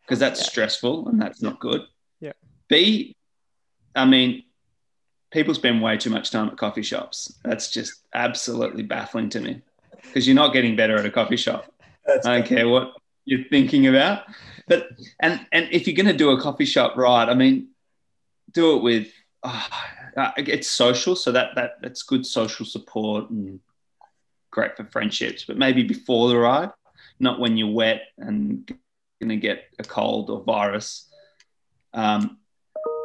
because that's stressful and that's not good. Yeah. B, I mean, people spend way too much time at coffee shops. That's just absolutely baffling to me, because you're not getting better at a coffee shop. I don't care what you're thinking about. But and if you're going to do a coffee shop ride, I mean, do it with it's social, so that's good social support and great for friendships. But maybe before the ride, not when you're wet and going to get a cold or virus. And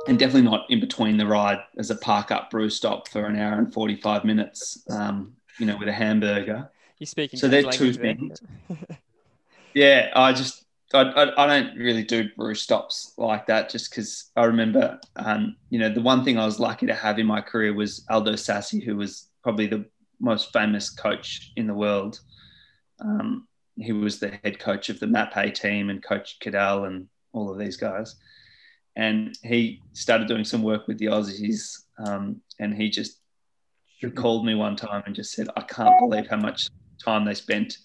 definitely not in between the ride as a park up brew stop for an hour and 45 minutes, with a hamburger. You're speaking so they're two things. Yeah, I don't really do brew stops like that, just because I remember, the one thing I was lucky to have in my career was Aldo Sassi, who was probably the most famous coach in the world. He was the head coach of the MAPE team and coached Cadel and all of these guys. And he started doing some work with the Aussies, and he just called me one time and just said, I can't believe how much time they spent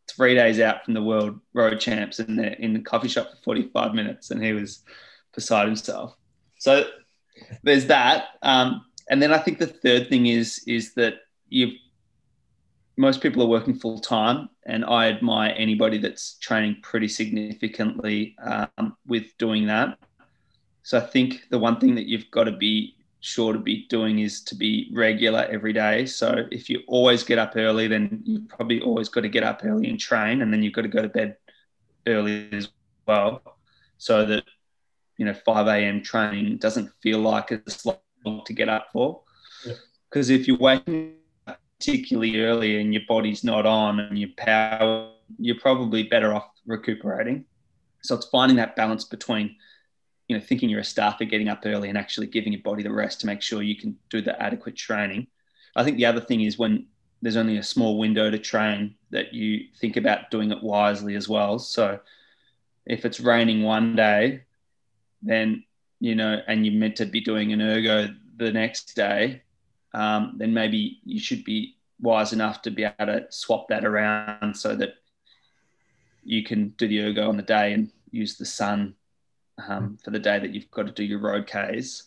3 days out from the world road champs and they're in the coffee shop for 45 minutes. And he was beside himself. So there's that. And then I think the third thing is that most people are working full time, and I admire anybody that's training pretty significantly with doing that. So I think the one thing that you've got to be sure to be doing is to be regular every day. So if you always get up early, then you've probably always got to get up early and train, and then you've got to go to bed early as well, so that 5 a.m. training doesn't feel like it's long to get up for. Because if you're waking up particularly early and your body's not on and your power, you're probably better off recuperating. So it's finding that balance between thinking you're a staffer, getting up early and actually giving your body the rest to make sure you can do the adequate training. I think the other thing is when there's only a small window to train, that you think about doing it wisely as well. So if it's raining one day, then, and you're meant to be doing an ergo the next day, then maybe you should be wise enough to be able to swap that around so that you can do the ergo on the day and use the sun for the day that you've got to do your road Ks,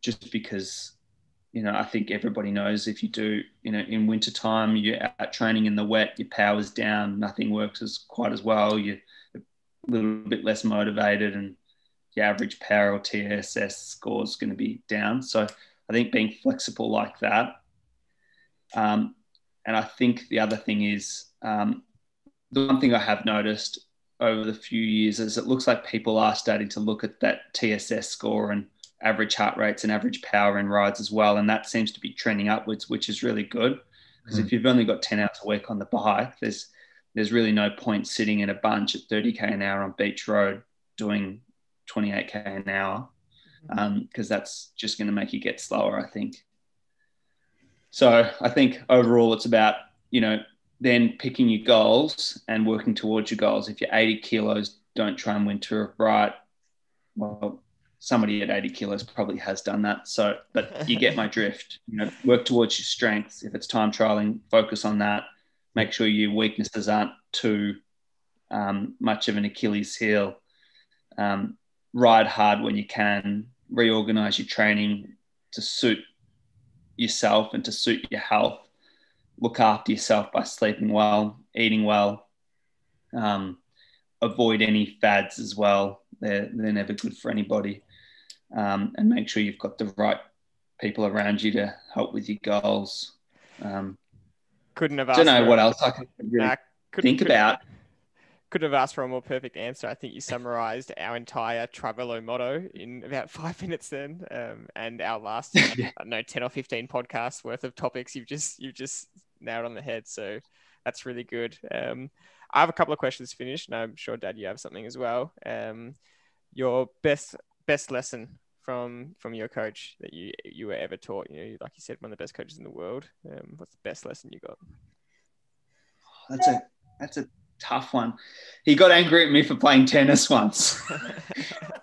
just because, I think everybody knows if you do, in winter time, you're out training in the wet, your power's down, nothing works quite as well, you're a little bit less motivated, and your average power or TSS score is going to be down. So I think being flexible like that. And I think the other thing is, the one thing I have noticed over the few years is it looks like people are starting to look at that TSS score and average heart rates and average power in rides as well. And that seems to be trending upwards, which is really good, because if you've only got 10 hours a week on the bike, there's really no point sitting in a bunch at 30k an hour on beach road doing 28k an hour, because that's just going to make you get slower, I think. So I think overall it's about, then picking your goals and working towards your goals. If you're 80 kilos, don't try and winter right. Well, somebody at 80 kilos probably has done that. So, but you get my drift. Work towards your strengths. If it's time trialing, focus on that. Make sure your weaknesses aren't too much of an Achilles heel. Ride hard when you can. Reorganize your training to suit yourself and to suit your health. Look after yourself by sleeping well, eating well. Avoid any fads as well. They're never good for anybody. And make sure you've got the right people around you to help with your goals. Couldn't have asked. Don't know what else I could really think about. Could have asked for a more perfect answer. I think you summarized our entire TriVelo motto in about 5 minutes then, and our last, 10 or 15 podcasts worth of topics. You've just nailed on the head. So that's really good. I have a couple of questions finished, and I'm sure, Dad, you have something as well. Your best lesson from your coach that you were ever taught? Like you said, one of the best coaches in the world. What's the best lesson you got? That's a tough one. He got angry at me for playing tennis once,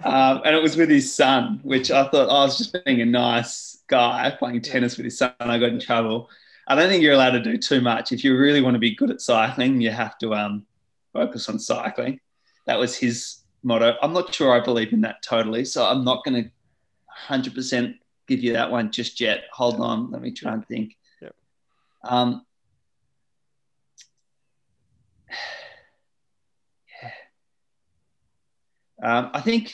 and it was with his son, which I thought I was just being a nice guy playing tennis with his son. I got in trouble. I don't think you're allowed to do too much. If you really want to be good at cycling, you have to focus on cycling. That was his motto. I'm not sure I believe in that totally, so I'm not going to 100% give you that one just yet. Hold on, let me try and think. Yep. I think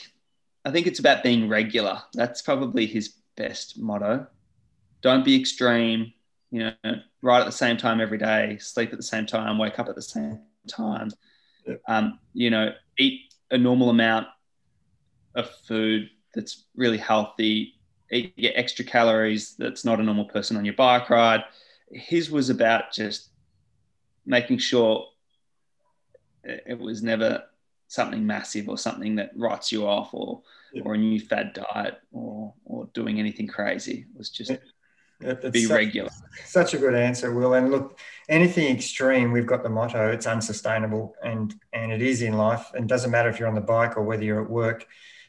it's about being regular. That's probably his best motto. Don't be extreme. Ride at the same time every day, sleep at the same time, wake up at the same time. Yep. Eat a normal amount of food that's really healthy. Eat your extra calories that's not a normal person on your bike ride. His was about just making sure it was never something massive or something that writes you off or a new fad diet or doing anything crazy. It was just be regular. Such a good answer, Will. And look, anything extreme, we've got the motto, it's unsustainable, and it is in life. And it doesn't matter if you're on the bike or whether you're at work,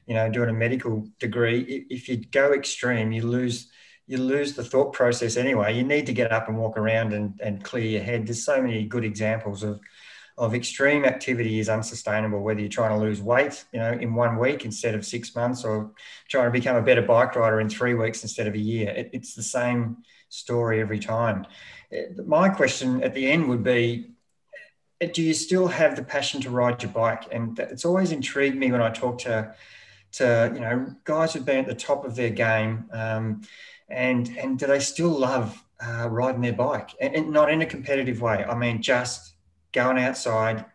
doing a medical degree. If you go extreme, you lose the thought process anyway. You need to get up and walk around and clear your head. There's so many good examples of extreme activity is unsustainable, whether you're trying to lose weight, in 1 week instead of 6 months, or trying to become a better bike rider in 3 weeks instead of a year. It's the same story every time. My question at the end would be, do you still have the passion to ride your bike? And it's always intrigued me when I talk to guys who've been at the top of their game, and do they still love riding their bike? And not in a competitive way. I mean, just going outside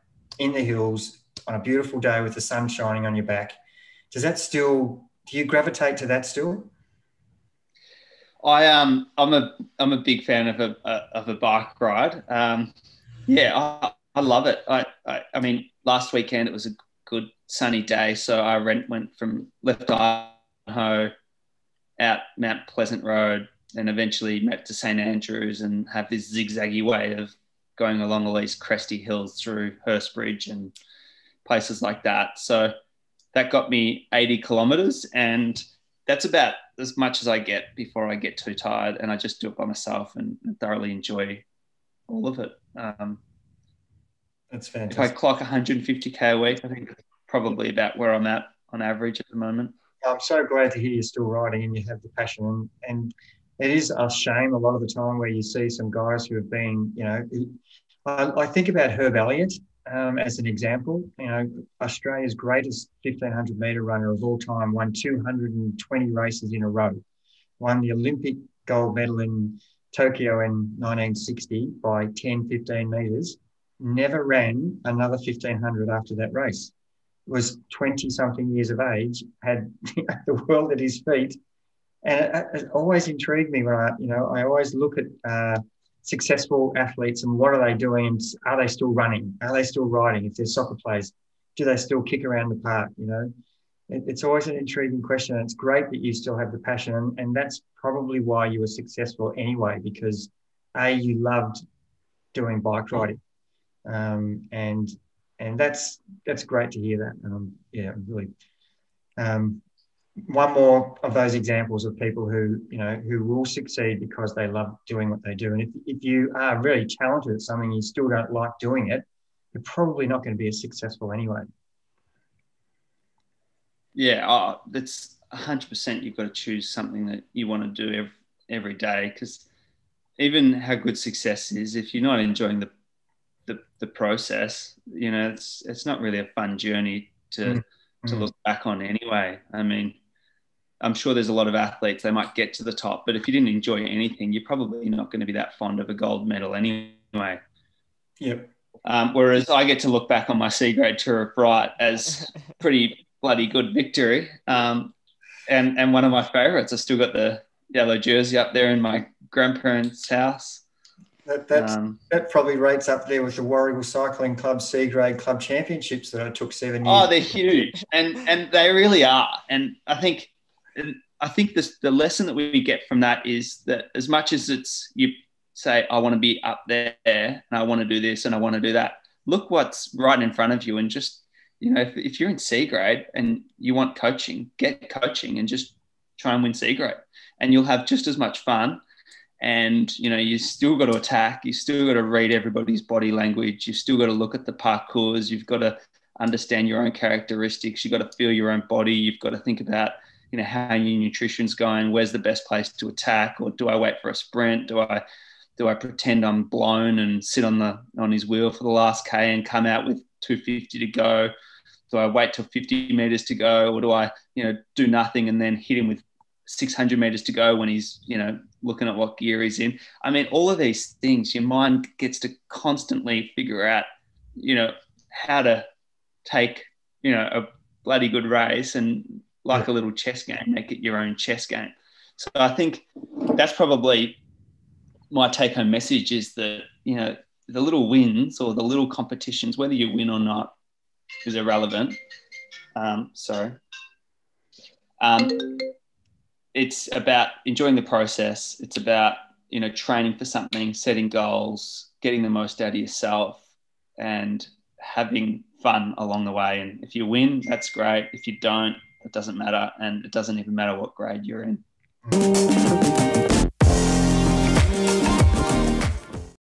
in the hills on a beautiful day with the sun shining on your back. Do you gravitate to that still? I'm a big fan of a bike ride. I love it. I mean, last weekend it was a good sunny day, so I went from left Idaho out Mount Pleasant Road and eventually met to St Andrews and have this zigzaggy way of going along all these cresty hills through Hurstbridge and places like that. So that got me 80 kilometers, and that's about as much as I get before I get too tired, and I just do it by myself and thoroughly enjoy all of it. That's fantastic. If I clock 150K a week, I think that's probably about where I'm at on average at the moment. I'm so glad to hear you're still riding and you have the passion. And it is a shame a lot of the time where you see some guys who have been, I think about Herb Elliott as an example. Australia's greatest 1,500 metre runner of all time, won 220 races in a row, won the Olympic gold medal in Tokyo in 1960 by 10, 15 metres, never ran another 1,500 after that race. Was 20-something years of age, had the world at his feet. And it always intrigued me when I always look at successful athletes and what are they doing, and are they still running? Are they still riding? If they're soccer players, do they still kick around the park? It's always an intriguing question. And it's great that you still have the passion, and that's probably why you were successful anyway, because you loved doing bike riding, and that's great to hear that. Really. One more of those examples of people who will succeed because they love doing what they do. And if you are really talented at something, you still don't like doing it, you're probably not going to be as successful anyway. Yeah, that's 100%. You've got to choose something that you want to do every day, because even how good success is, if you're not enjoying the process, it's not really a fun journey to look back on anyway. I mean, I'm sure there's a lot of athletes, they might get to the top, but if you didn't enjoy anything, you're probably not going to be that fond of a gold medal anyway. Yep. Whereas I get to look back on my C grade Tour of Bright as pretty bloody good victory. And one of my favourites, I still got the yellow jersey up there in my grandparents' house. That probably rates up there with the Warragul Cycling Club C grade club championships that I took 7 years. Oh, they're huge, and they really are. And I think the lesson that we get from that is that as much as it's you say, I want to be up there and I want to do this and I want to do that, look what's right in front of you, and just if you're in C grade and you want coaching, get coaching and just try and win C grade, and you'll have just as much fun. And, you still got to attack. You still got to read everybody's body language. You've still got to look at the parcours. You've got to understand your own characteristics. You've got to feel your own body. You've got to think about, how your nutrition's going, where's the best place to attack, or do I wait for a sprint? Do I pretend I'm blown and sit on his wheel for the last K and come out with 250 to go? Do I wait till 50 meters to go, or do I, do nothing and then hit him with 600 meters to go when he's, looking at what gear he's in? I mean, all of these things, your mind gets to constantly figure out, how to take, a bloody good race and, like a little chess game, make it your own chess game. So I think that's probably my take-home message, is that, the little wins or the little competitions, whether you win or not, is irrelevant. It's about enjoying the process. It's about, training for something, setting goals, getting the most out of yourself, and having fun along the way. And if you win, that's great. If you don't, it doesn't matter. And it doesn't even matter what grade you're in.